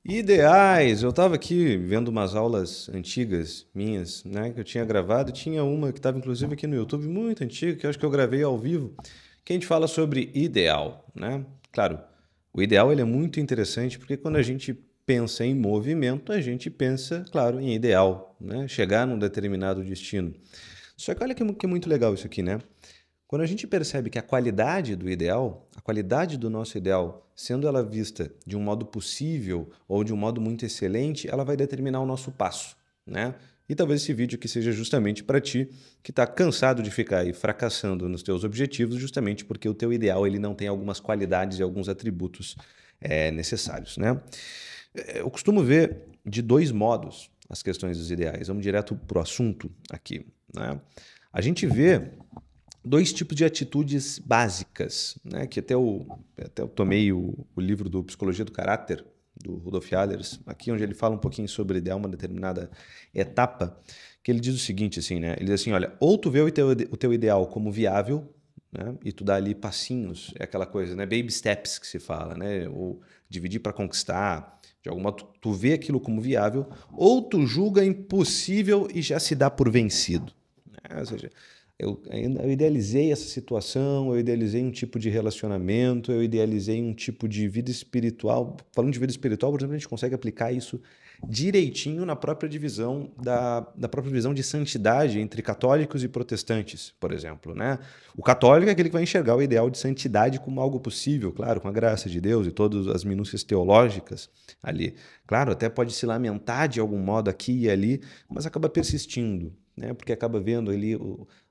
Ideais, eu estava aqui vendo umas aulas antigas minhas, né, que eu tinha gravado, e tinha uma que estava inclusive aqui no YouTube, muito antiga, que eu acho que eu gravei ao vivo, que a gente fala sobre ideal, né? Claro, o ideal ele é muito interessante porque quando a gente pensa em movimento, a gente pensa, claro, em ideal, né? Chegar num determinado destino. Só que olha que é muito legal isso aqui, né? Quando a gente percebe que a qualidade do ideal, a qualidade do nosso ideal, sendo ela vista de um modo possível ou de um modo muito excelente, ela vai determinar o nosso passo, né? E talvez esse vídeo aqui seja justamente para ti que está cansado de ficar aí fracassando nos teus objetivos, justamente porque o teu ideal ele não tem algumas qualidades e alguns atributos necessários, né? Eu costumo ver de dois modos as questões dos ideais. Vamos direto para o assunto aqui, né? A gente vê dois tipos de atitudes básicas, né? Que até eu tomei o livro do Psicologia do Caráter, do Rudolf Allers, aqui onde ele fala um pouquinho sobre ideal, uma determinada etapa, que ele diz o seguinte, assim, né? Ele diz assim, olha, ou tu vê o teu ideal como viável, né? E tu dá ali passinhos, é aquela coisa, né? Baby steps que se fala, né? Ou dividir para conquistar, de alguma modo tu vê aquilo como viável, ou tu julga impossível e já se dá por vencido, né? Ou seja, eu idealizei essa situação, eu idealizei um tipo de relacionamento, eu idealizei um tipo de vida espiritual. Falando de vida espiritual, por exemplo, a gente consegue aplicar isso direitinho na própria divisão da própria visão de santidade entre católicos e protestantes, por exemplo, né? O católico é aquele que vai enxergar o ideal de santidade como algo possível, claro, com a graça de Deus e todas as minúcias teológicas ali. Claro, até pode se lamentar de algum modo aqui e ali, mas acaba persistindo, né? Porque acaba vendo ali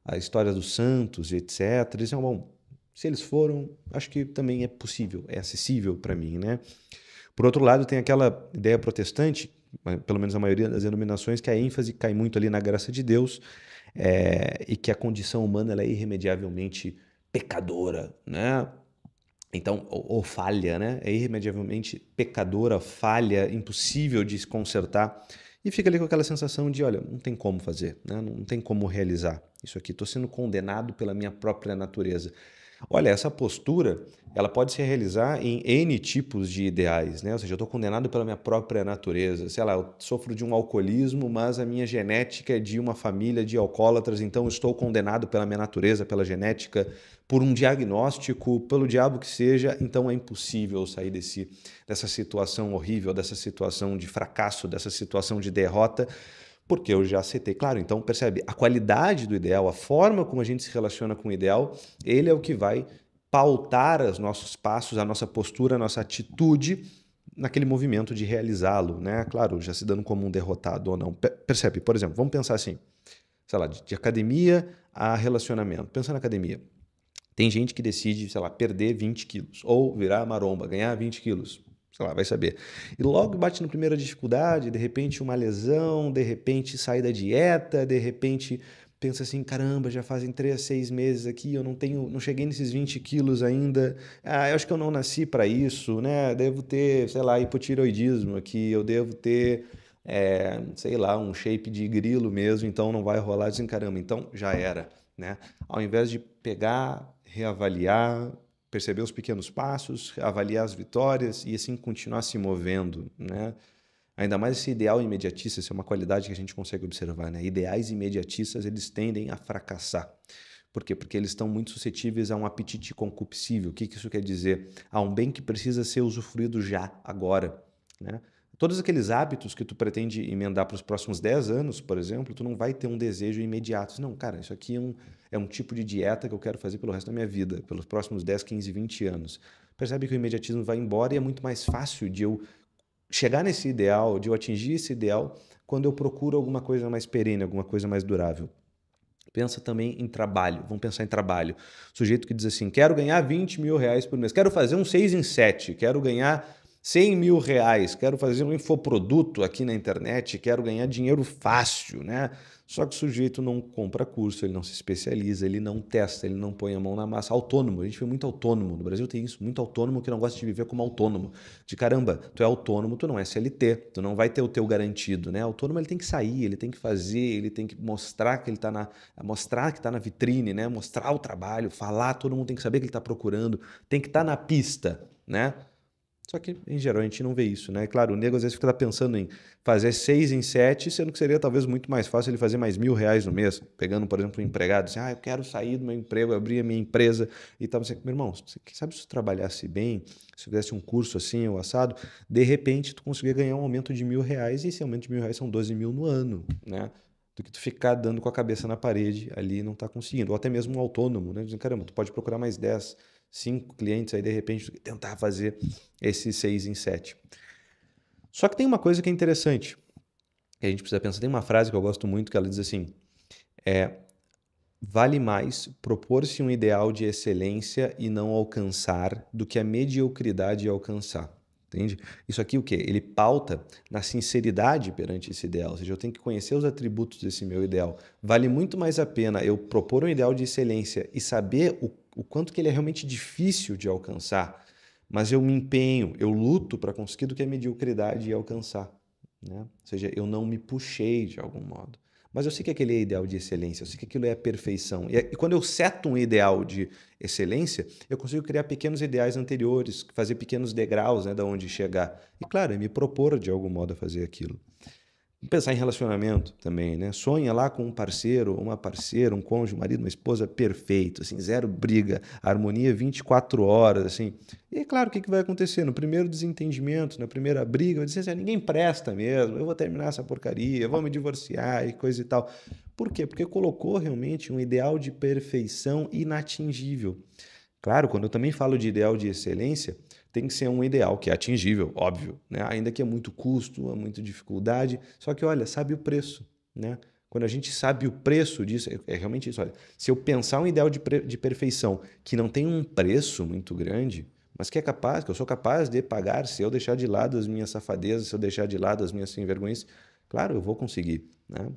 a história dos santos e etc. Dizem, bom, se eles foram, acho que também é possível, é acessível para mim, né? Por outro lado, tem aquela ideia protestante, pelo menos a maioria das denominações, que a ênfase cai muito ali na graça de Deus e que a condição humana ela é irremediavelmente pecadora, né? Então, ou falha, né? É irremediavelmente pecadora, falha, impossível de se consertar. E fica ali com aquela sensação de, olha, não tem como fazer, né? Não tem como realizar isso aqui. Estou sendo condenado pela minha própria natureza. Olha, essa postura, ela pode se realizar em N tipos de ideais, né? Ou seja, eu estou condenado pela minha própria natureza. Sei lá, eu sofro de um alcoolismo, mas a minha genética é de uma família de alcoólatras, então eu estou condenado pela minha natureza, pela genética, por um diagnóstico, pelo diabo que seja, então é impossível sair dessa situação horrível, dessa situação de fracasso, dessa situação de derrota, porque eu já citei, claro, então percebe, a qualidade do ideal, a forma como a gente se relaciona com o ideal, ele é o que vai pautar os nossos passos, a nossa postura, a nossa atitude naquele movimento de realizá-lo, né? Claro, já se dando como um derrotado ou não. Percebe? Por exemplo, vamos pensar assim, sei lá, de academia a relacionamento. Pensa na academia. Tem gente que decide, sei lá, perder 20 quilos ou virar maromba, ganhar 20 quilos. Sei lá, vai saber. E logo bate na primeira dificuldade, de repente uma lesão, de repente sai da dieta, de repente pensa assim, caramba, já fazem 3, 6 meses aqui, eu não cheguei nesses 20 quilos ainda. Ah, eu acho que eu não nasci para isso, né? Devo ter, sei lá, hipotireoidismo aqui, eu devo ter, sei lá, um shape de grilo mesmo, então não vai rolar assim, caramba, então já era, né? Ao invés de pegar, reavaliar, perceber os pequenos passos, avaliar as vitórias e assim continuar se movendo, né? Ainda mais esse ideal imediatista, isso é uma qualidade que a gente consegue observar, né? Ideais imediatistas, eles tendem a fracassar. Por quê? Porque eles estão muito suscetíveis a um apetite concupiscível. O que isso quer dizer? A um bem que precisa ser usufruído já, agora, né? Todos aqueles hábitos que tu pretende emendar para os próximos 10 anos, por exemplo, tu não vai ter um desejo imediato. Não, cara, isso aqui é um tipo de dieta que eu quero fazer pelo resto da minha vida, pelos próximos 10, 15, 20 anos. Percebe que o imediatismo vai embora e é muito mais fácil de eu chegar nesse ideal, de eu atingir esse ideal, quando eu procuro alguma coisa mais perene, alguma coisa mais durável. Pensa também em trabalho. Vamos pensar em trabalho. Sujeito que diz assim, quero ganhar 20 mil reais por mês, quero fazer um 6 em 7, quero ganhar 100 mil reais, quero fazer um infoproduto aqui na internet, quero ganhar dinheiro fácil, né? Só que o sujeito não compra curso, ele não se especializa, ele não testa, ele não põe a mão na massa. Autônomo, a gente vê muito autônomo. No Brasil tem isso, muito autônomo que não gosta de viver como autônomo. De caramba, tu é autônomo, tu não é CLT, tu não vai ter o teu garantido, né? Autônomo ele tem que sair, ele tem que fazer, ele tem que mostrar que ele está na vitrine, né? Mostrar o trabalho, falar, todo mundo tem que saber que ele está procurando, tem que estar na pista, né? Só que, em geral, a gente não vê isso, né? Claro, o nego às vezes fica pensando em fazer 6 em 7, sendo que seria talvez muito mais fácil ele fazer mais R$ 1.000 no mês. Pegando, por exemplo, um empregado, assim, eu quero sair do meu emprego, abrir a minha empresa e tal. Você, meu irmão, quem sabe se tu trabalhasse bem, se tu fizesse um curso assim, ou assado, de repente tu conseguia ganhar um aumento de R$ 1.000 e esse aumento de R$ 1.000 são 12 mil no ano, né? Do que tu ficar dando com a cabeça na parede ali e não tá conseguindo. Ou até mesmo um autônomo, né? Dizendo, caramba, tu pode procurar mais 10, 5 clientes aí de repente tentar fazer esse 6 em 7. Só que tem uma coisa que é interessante, que a gente precisa pensar. Tem uma frase que eu gosto muito que ela diz assim: vale mais propor-se um ideal de excelência e não alcançar do que a mediocridade e alcançar. Entende? Isso aqui o quê? Ele pauta na sinceridade perante esse ideal. Ou seja, eu tenho que conhecer os atributos desse meu ideal. Vale muito mais a pena eu propor um ideal de excelência e saber o quanto que ele é realmente difícil de alcançar, mas eu me empenho, eu luto para conseguir do que a mediocridade ia alcançar, né? Ou seja, eu não me puxei de algum modo. Mas eu sei que aquele é ideal de excelência, eu sei que aquilo é a perfeição. E quando eu seto um ideal de excelência, eu consigo criar pequenos ideais anteriores, fazer pequenos degraus, né, da onde chegar. E claro, me propor de algum modo a fazer aquilo. Pensar em relacionamento também, né? Sonha lá com um parceiro, uma parceira, um cônjuge, um marido, uma esposa perfeito, assim, zero briga, harmonia 24 horas, assim. E é claro, o que vai acontecer? No primeiro desentendimento, na primeira briga, vai dizer assim, ninguém presta mesmo, eu vou terminar essa porcaria, eu vou me divorciar e coisa e tal. Por quê? Porque colocou realmente um ideal de perfeição inatingível. Claro, quando eu também falo de ideal de excelência, tem que ser um ideal que é atingível, óbvio, né? Ainda que é muito custo, é muita dificuldade. Só que, olha, sabe o preço, né? Quando a gente sabe o preço disso, é realmente isso. Olha, se eu pensar um ideal de perfeição que não tem um preço muito grande, mas que é capaz, que eu sou capaz de pagar, se eu deixar de lado as minhas safadezas, se eu deixar de lado as minhas sem-vergonhices, claro, eu vou conseguir, né?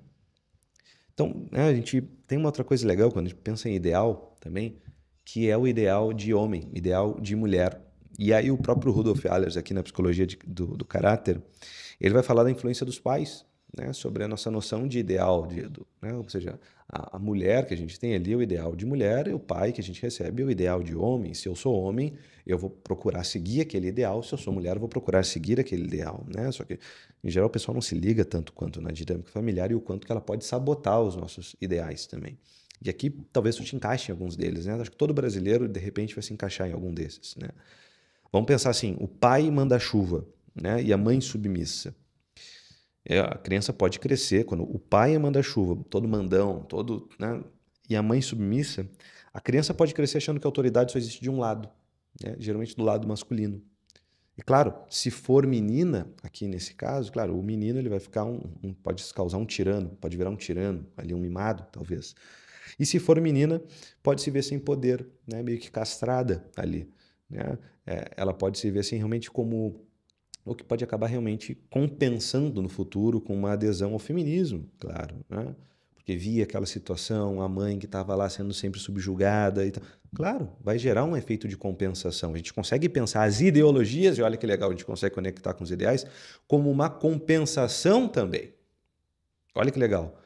Então, né, a gente tem uma outra coisa legal quando a gente pensa em ideal também, que é o ideal de homem, ideal de mulher. E aí o próprio Rudolf Allers, aqui na Psicologia do Caráter, ele vai falar da influência dos pais, né, sobre a nossa noção de ideal, né, ou seja, a mulher que a gente tem ali é o ideal de mulher e o pai que a gente recebe é o ideal de homem. Se eu sou homem, eu vou procurar seguir aquele ideal. Se eu sou mulher, eu vou procurar seguir aquele ideal, né? Só que, em geral, o pessoal não se liga tanto quanto na dinâmica familiar e o quanto que ela pode sabotar os nossos ideais também. E aqui, talvez tu te encaixe em alguns deles, né? Acho que todo brasileiro, de repente, vai se encaixar em algum desses, né? Vamos pensar assim, o pai manda chuva, né? E a mãe submissa. A criança pode crescer quando o pai é manda-chuva, todo mandão, todo, né? E a mãe submissa, a criança pode crescer achando que a autoridade só existe de um lado, né? Geralmente do lado masculino. E claro, se for menina, aqui nesse caso, claro, o menino ele vai ficar pode causar um tirano, pode virar um tirano, ali um mimado, talvez. E se for menina, pode se ver sem poder, né? Meio que castrada ali, né? Ela pode se ver assim realmente como o que pode acabar realmente compensando no futuro com uma adesão ao feminismo, claro, né? Porque via aquela situação, a mãe que estava lá sendo sempre subjugada e tal. Claro, vai gerar um efeito de compensação. A gente consegue pensar as ideologias, e olha que legal, a gente consegue conectar com os ideais, como uma compensação também. Olha que legal.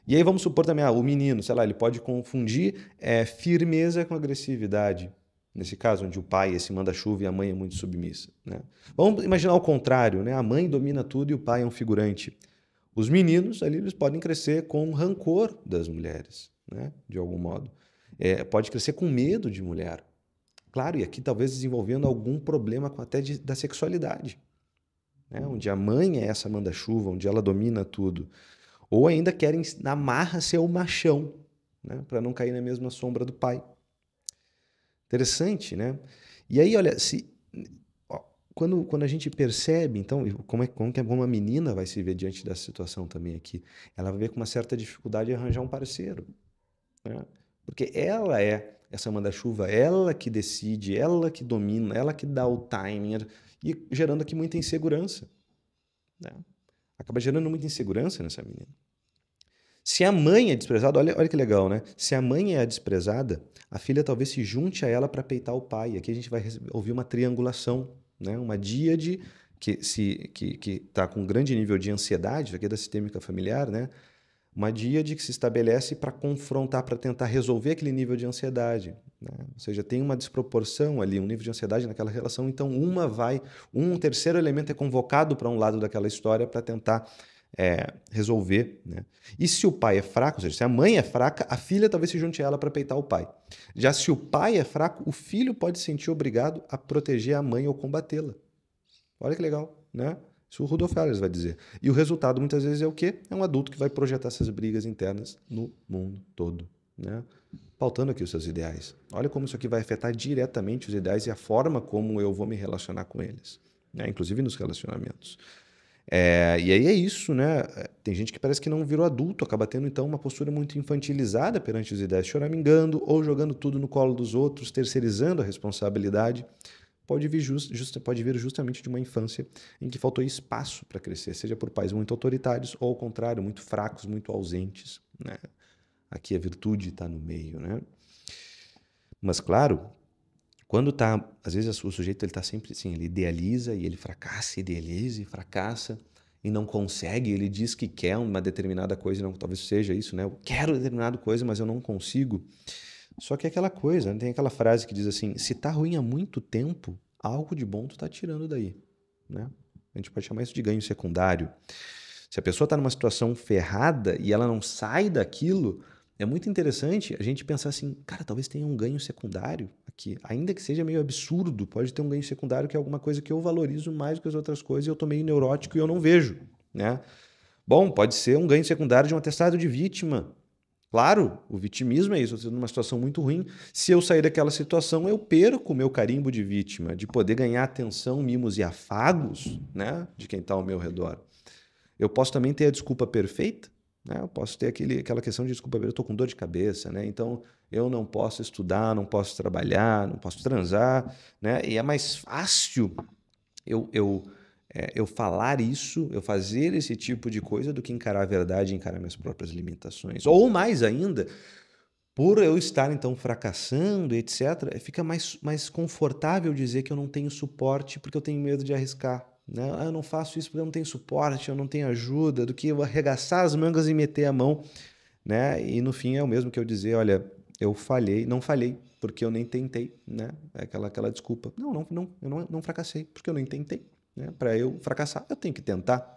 E aí vamos supor também, o menino, sei lá, ele pode confundir firmeza com agressividade. Nesse caso, onde o pai é esse manda-chuva e a mãe é muito submissa, né? Vamos imaginar o contrário, né? A mãe domina tudo e o pai é um figurante. Os meninos ali eles podem crescer com rancor das mulheres, né? De algum modo. Pode crescer com medo de mulher. Claro, e aqui talvez desenvolvendo algum problema até da sexualidade, né? Onde a mãe é essa manda-chuva, onde ela domina tudo. Ou ainda querem, na marra, ser o machão, né? Para não cair na mesma sombra do pai. Interessante, né? E aí, olha, quando a gente percebe, então, como a menina vai se ver diante dessa situação também aqui, ela vai ver com uma certa dificuldade de arranjar um parceiro, né? Porque ela é essa manda-chuva, ela que decide, ela que domina, ela que dá o timing, e gerando aqui muita insegurança, né? Acaba gerando muita insegurança nessa menina. Se a mãe é desprezada, olha que legal, né? Se a mãe é a desprezada, a filha talvez se junte a ela para peitar o pai. Aqui a gente vai ouvir uma triangulação, né? Uma díade que está com um grande nível de ansiedade, isso aqui é da sistêmica familiar, né? uma díade que se estabelece para confrontar, para tentar resolver aquele nível de ansiedade, né? Ou seja, tem uma desproporção ali, um nível de ansiedade naquela relação, então um terceiro elemento é convocado para um lado daquela história para tentar resolver, né? E se o pai é fraco, ou seja, se a mãe é fraca, a filha talvez se junte a ela para peitar o pai. Já se o pai é fraco, o filho pode se sentir obrigado a proteger a mãe ou combatê-la. Olha que legal, né? Isso o Rudolf Allers vai dizer. E o resultado, muitas vezes, é o quê? É um adulto que vai projetar essas brigas internas no mundo todo, né? Pautando aqui os seus ideais. Olha como isso aqui vai afetar diretamente os ideais e a forma como eu vou me relacionar com eles, né? Inclusive nos relacionamentos. E aí é isso, né? Tem gente que parece que não virou adulto, acaba tendo então uma postura muito infantilizada perante os ideais, choramingando ou jogando tudo no colo dos outros, terceirizando a responsabilidade. Pode vir justamente de uma infância em que faltou espaço para crescer, seja por pais muito autoritários ou, ao contrário, muito fracos, muito ausentes, né? Aqui a virtude está no meio, né? Mas, claro, quando tá, às vezes o sujeito ele está sempre assim, ele idealiza e ele fracassa, idealiza e fracassa e não consegue, ele diz que quer uma determinada coisa, não, talvez seja isso, né? Eu quero determinada coisa, mas eu não consigo. Só que é aquela coisa, né? Tem aquela frase que diz assim, se tá ruim há muito tempo, algo de bom tu tá tirando daí, né? A gente pode chamar isso de ganho secundário. Se a pessoa está numa situação ferrada e ela não sai daquilo, é muito interessante a gente pensar assim, cara, talvez tenha um ganho secundário aqui, ainda que seja meio absurdo, pode ter um ganho secundário que é alguma coisa que eu valorizo mais do que as outras coisas e eu tô meio neurótico e eu não vejo, né? Bom, pode ser um ganho secundário de um atestado de vítima. Claro, o vitimismo é isso, eu estou numa situação muito ruim. Se eu sair daquela situação, eu perco o meu carimbo de vítima, de poder ganhar atenção, mimos e afagos, né, de quem está ao meu redor. Eu posso também ter a desculpa perfeita, né? Eu posso ter aquela questão de desculpa, eu estou com dor de cabeça, né? Então eu não posso estudar, não posso trabalhar, não posso transar, né? E é mais fácil eu falar isso, eu fazer esse tipo de coisa do que encarar a verdade e encarar minhas próprias limitações. Ou mais ainda, por eu estar então fracassando, etc., fica mais confortável dizer que eu não tenho suporte porque eu tenho medo de arriscar, né? Eu não faço isso porque eu não tenho suporte, eu não tenho ajuda, do que eu arregaçar as mangas e meter a mão, né? E no fim é o mesmo que eu dizer, olha, eu falhei, não falhei porque eu nem tentei, né? É aquela desculpa. Eu não fracassei porque eu nem tentei, né? Para eu fracassar, eu tenho que tentar.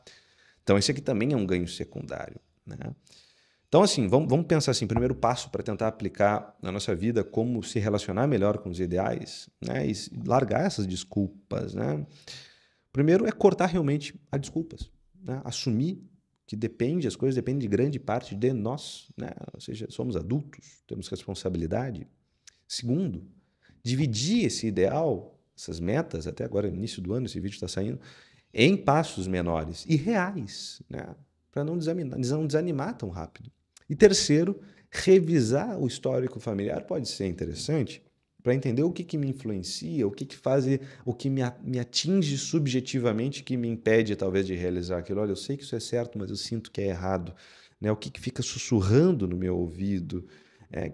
Então esse aqui também é um ganho secundário, né? Então, assim, vamos pensar assim, primeiro passo para tentar aplicar na nossa vida como se relacionar melhor com os ideais, né? E largar essas desculpas, né? Primeiro é cortar realmente as desculpas, né? Assumir que as coisas dependem de grande parte de nós, né? Ou seja, somos adultos, temos responsabilidade. Segundo, dividir esse ideal, essas metas, até agora, no início do ano, esse vídeo está saindo, em passos menores e reais, né? Para não desanimar tão rápido. E terceiro, revisar o histórico familiar pode ser interessante para entender o que me influencia, o que faz, o que me atinge subjetivamente, que me impede talvez de realizar aquilo. Olha, eu sei que isso é certo, mas eu sinto que é errado, né? O que fica sussurrando no meu ouvido,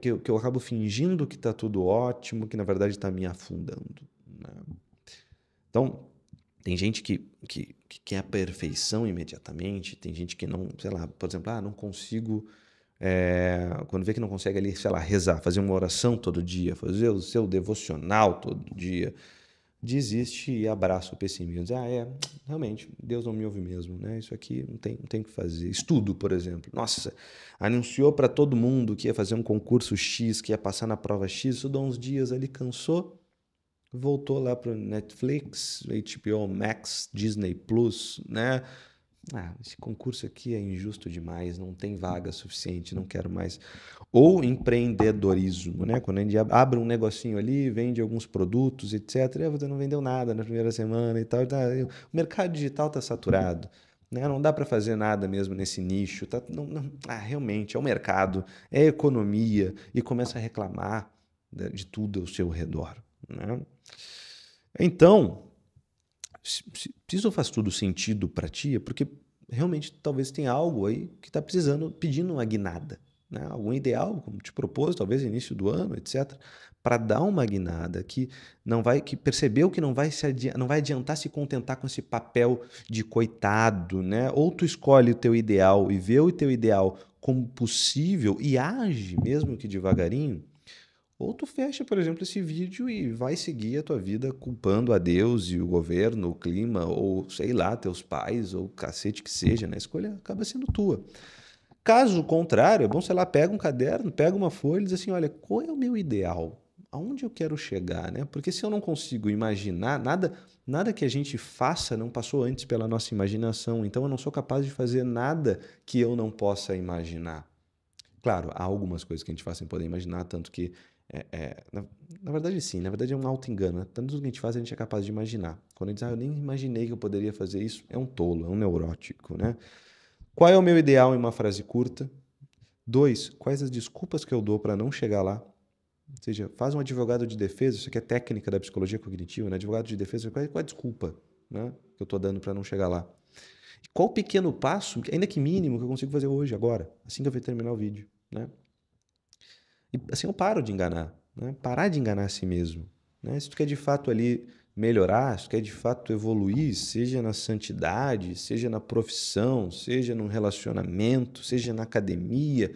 que eu acabo fingindo que está tudo ótimo, que na verdade está me afundando, né? Então, tem gente que quer a perfeição imediatamente, tem gente que não, sei lá, por exemplo, não consigo, quando vê que não consegue ali, sei lá, rezar, fazer uma oração todo dia, fazer o seu devocional todo dia, desiste e abraça o pessimismo. Diz, realmente, Deus não me ouve mesmo, né? Isso aqui não tem o que fazer. Estudo, por exemplo. Nossa, anunciou para todo mundo que ia fazer um concurso X, que ia passar na prova X, estudou uns dias ali, cansou, voltou lá para o Netflix, HBO Max, Disney Plus, né? Esse concurso aqui é injusto demais, não tem vaga suficiente, não quero mais. Ou empreendedorismo, né? Quando a gente abre um negocinho ali, vende alguns produtos, etc. Você não vendeu nada na primeira semana e tal. O mercado digital está saturado, né? Não dá para fazer nada mesmo nesse nicho. Realmente, é o mercado, é a economia, e começa a reclamar de tudo ao seu redor, né? Então, se isso faz todo sentido para ti, é porque realmente talvez tenha algo aí que está pedindo uma guinada, né? Algum ideal, como te propôs, talvez início do ano, etc. Para dar uma guinada que não vai, que percebeu que não vai adiantar se contentar com esse papel de coitado, né? Ou tu escolhe o teu ideal e vê o teu ideal como possível e age, mesmo que devagarinho, ou tu fecha, por exemplo, esse vídeo e vai seguir a tua vida culpando a Deus e o governo, o clima, ou sei lá, teus pais, ou o cacete que seja, né? A escolha acaba sendo tua. Caso contrário, é bom, sei lá, pega um caderno, pega uma folha e diz assim, olha, qual é o meu ideal? Aonde eu quero chegar, né? Porque se eu não consigo imaginar, nada que a gente faça não passou antes pela nossa imaginação, então eu não sou capaz de fazer nada que eu não possa imaginar. Claro, há algumas coisas que a gente faz sem poder imaginar, tanto que, é, é, na, na verdade sim, na verdade é um auto-engano, né? Tanto que a gente faz a gente é capaz de imaginar. Quando a gente diz, eu nem imaginei que eu poderia fazer isso, é um tolo, é um neurótico, né? Qual é o meu ideal em uma frase curta? Dois, quais as desculpas que eu dou para não chegar lá? Ou seja, faz um advogado de defesa, isso aqui é técnica da psicologia cognitiva, né? Advogado de defesa, qual é a desculpa, né, que eu estou dando para não chegar lá? E qual o pequeno passo, ainda que mínimo, que eu consigo fazer hoje, agora, assim que eu terminar o vídeo, né? E assim eu paro de enganar, né? Parar de enganar a si mesmo, né? Se tu quer de fato ali melhorar, se tu quer de fato evoluir, seja na santidade, seja na profissão, seja num relacionamento, seja na academia,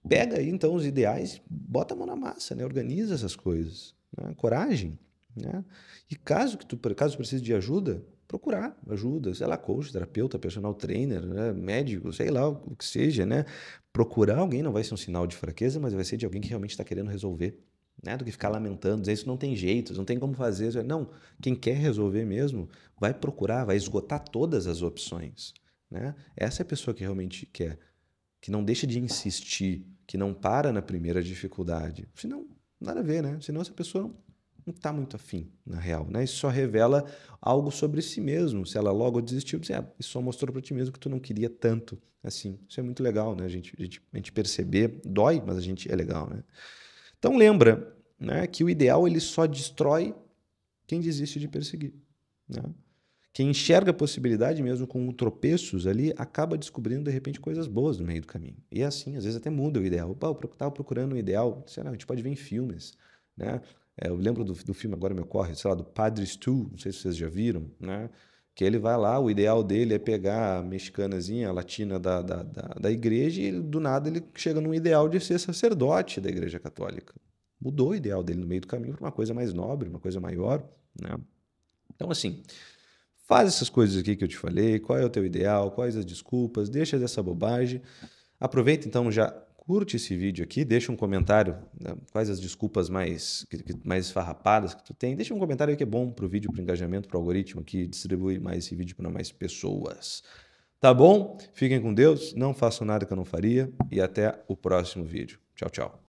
pega aí então os ideais, bota a mão na massa, né? Organiza essas coisas, né? Coragem, né? E caso precise de ajuda, procurar ajuda, sei lá, coach, terapeuta, personal trainer, né? Médico, sei lá o que seja, né? Procurar alguém não vai ser um sinal de fraqueza, mas vai ser de alguém que realmente está querendo resolver, né? Do que ficar lamentando, dizer isso não tem jeito, não tem como fazer. Não, quem quer resolver mesmo, vai procurar, vai esgotar todas as opções, né? Essa é a pessoa que realmente quer, que não deixa de insistir, que não para na primeira dificuldade. Senão, nada a ver, né? Senão essa pessoa não está muito afim, na real, né? Isso só revela algo sobre si mesmo. Se ela logo desistiu, diz, isso só mostrou para ti mesmo que tu não queria tanto assim. Isso é muito legal, né? A gente perceber, dói, mas a gente é legal, né? Então lembra, né, que o ideal ele só destrói quem desiste de perseguir, né? Quem enxerga a possibilidade mesmo com tropeços ali, acaba descobrindo de repente coisas boas no meio do caminho. E é assim, às vezes até muda o ideal. Opa, eu estava procurando um ideal, sei lá, a gente pode ver em filmes, né? Eu lembro do filme, agora me ocorre, sei lá, do Padre Stu, não sei se vocês já viram, né? Que ele vai lá, o ideal dele é pegar a mexicanazinha, a latina da igreja, e do nada ele chega num ideal de ser sacerdote da igreja católica. Mudou o ideal dele no meio do caminho para uma coisa mais nobre, uma coisa maior, né? Então, assim, faz essas coisas aqui que eu te falei, qual é o teu ideal, quais as desculpas, deixa dessa bobagem. Aproveita então, já curte esse vídeo aqui, deixa um comentário, né, quais as desculpas mais esfarrapadas que tu tem. Deixa um comentário aí que é bom para o vídeo, para o engajamento, para o algoritmo aqui, distribui mais esse vídeo para mais pessoas. Tá bom? Fiquem com Deus, não façam nada que eu não faria e até o próximo vídeo. Tchau, tchau.